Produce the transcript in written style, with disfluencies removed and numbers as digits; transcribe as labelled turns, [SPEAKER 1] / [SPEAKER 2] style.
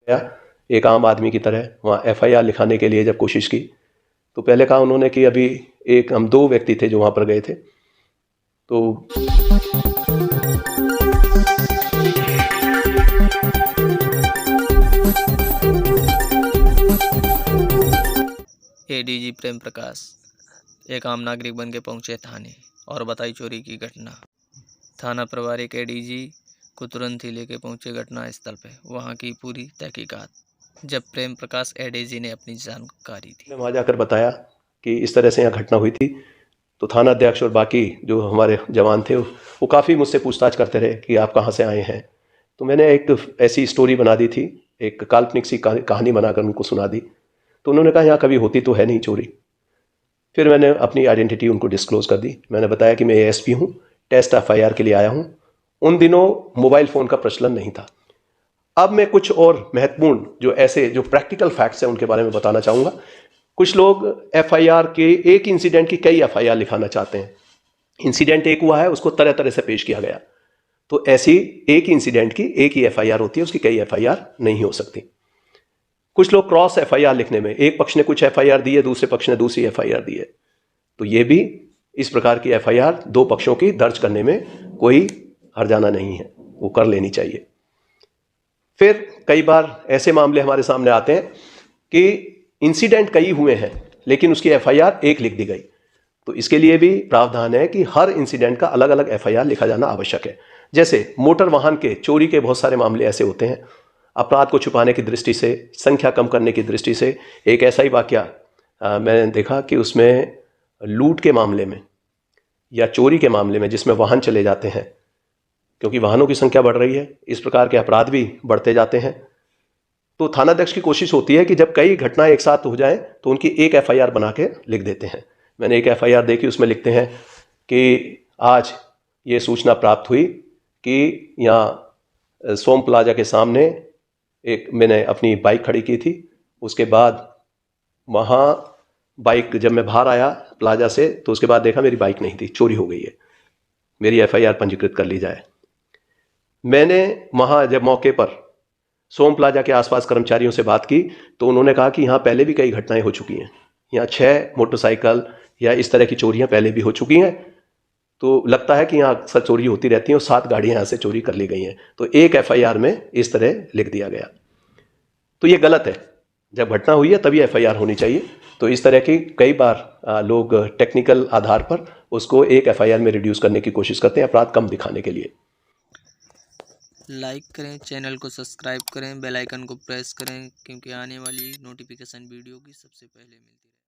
[SPEAKER 1] गया एक आम आदमी की तरह वहाँ एफआईआर लिखाने के लिए जब कोशिश की, तो पहले कहा उन्होंने कि अभी हम 2 व्यक्ति थे जो वहाँ पर गए थे। तो
[SPEAKER 2] एडीजी प्रेम प्रकाश एक आम नागरिक बन के पहुंचे थाने और बताई चोरी की घटना। थाना प्रभारी के एडीजी को तुरंत ही लेके पहुंचे घटना स्थल पे, वहां की पूरी तहकीकात। जब प्रेम प्रकाश एडीजी ने अपनी जानकारी दी,
[SPEAKER 1] वहाँ जाकर बताया कि इस तरह से यहाँ घटना हुई थी, तो थाना अध्यक्ष और बाकी जो हमारे जवान थे वो काफ़ी मुझसे पूछताछ करते रहे कि आप कहाँ से आए हैं। तो मैंने एक ऐसी स्टोरी बना दी थी, एक काल्पनिक सी कहानी बनाकर उनको सुना दी। तो उन्होंने कहा यहाँ कभी होती तो है नहीं चोरी। फिर मैंने अपनी आइडेंटिटी उनको डिस्क्लोज़ कर दी। मैंने बताया कि मैं एएसपी हूँ, टेस्ट एफआईआर के लिए आया हूँ। उन दिनों मोबाइल फ़ोन का प्रचलन नहीं था। अब मैं कुछ और महत्वपूर्ण जो प्रैक्टिकल फैक्ट्स हैं उनके बारे में बताना चाहूँगा। कुछ लोग एफआईआर के एक इंसिडेंट की कई एफआईआर लिखाना चाहते हैं। इंसिडेंट एक हुआ है, उसको तरह तरह से पेश किया गया। तो ऐसी एक इंसिडेंट की एक ही एफआईआर होती है, उसकी कई एफआईआर नहीं हो सकती। कुछ लोग क्रॉस एफआईआर लिखने में, एक पक्ष ने कुछ एफआईआर दी है, दूसरे पक्ष ने दूसरी एफआईआर दी है, तो ये भी इस प्रकार की एफआईआर 2 पक्षों की दर्ज करने में कोई हर्जाना नहीं है, वो कर लेनी चाहिए। फिर कई बार ऐसे मामले हमारे सामने आते हैं कि इंसिडेंट कई हुए हैं लेकिन उसकी एफआईआर एक लिख दी गई। तो इसके लिए भी प्रावधान है कि हर इंसिडेंट का अलग अलग एफआईआर लिखा जाना आवश्यक है। जैसे मोटर वाहन के चोरी के बहुत सारे मामले ऐसे होते हैं, अपराध को छुपाने की दृष्टि से, संख्या कम करने की दृष्टि से। एक ऐसा ही वाकया मैंने देखा कि उसमें लूट के मामले में या चोरी के मामले में जिसमें वाहन चले जाते हैं, क्योंकि वाहनों की संख्या बढ़ रही है, इस प्रकार के अपराध भी बढ़ते जाते हैं। तो थानाध्यक्ष की कोशिश होती है कि जब कई घटनाएं एक साथ हो जाएं तो उनकी एक एफआईआर बना के लिख देते हैं। मैंने एक एफआईआर देखी, उसमें लिखते हैं कि आज ये सूचना प्राप्त हुई कि यहाँ सोम प्लाजा के सामने एक मैंने अपनी बाइक खड़ी की थी, उसके बाद वहाँ बाइक जब मैं बाहर आया प्लाजा से तो उसके बाद देखा मेरी बाइक नहीं थी, चोरी हो गई है, मेरी एफआईआर पंजीकृत कर ली जाए। मैंने वहाँ जब मौके पर सोम प्लाजा के आसपास कर्मचारियों से बात की तो उन्होंने कहा कि यहाँ पहले भी कई घटनाएं हो चुकी हैं, यहाँ 6 मोटरसाइकिल या इस तरह की चोरियां पहले भी हो चुकी हैं। तो लगता है कि यहाँ अक्सर चोरी होती रहती है और 7 गाड़ियां यहाँ से चोरी कर ली गई हैं। तो एक एफआईआर में इस तरह लिख दिया गया, तो ये गलत है। जब घटना हुई है तभी एफआईआर होनी चाहिए। तो इस तरह की कई बार लोग टेक्निकल आधार पर उसको एक एफआईआर में रिड्यूस करने की कोशिश करते हैं, अपराध कम दिखाने के लिए।
[SPEAKER 2] लाइक करें, चैनल को सब्सक्राइब करें, बेल आइकन को प्रेस करें, क्योंकि आने वाली नोटिफिकेशन वीडियो की सबसे पहले मिलती है।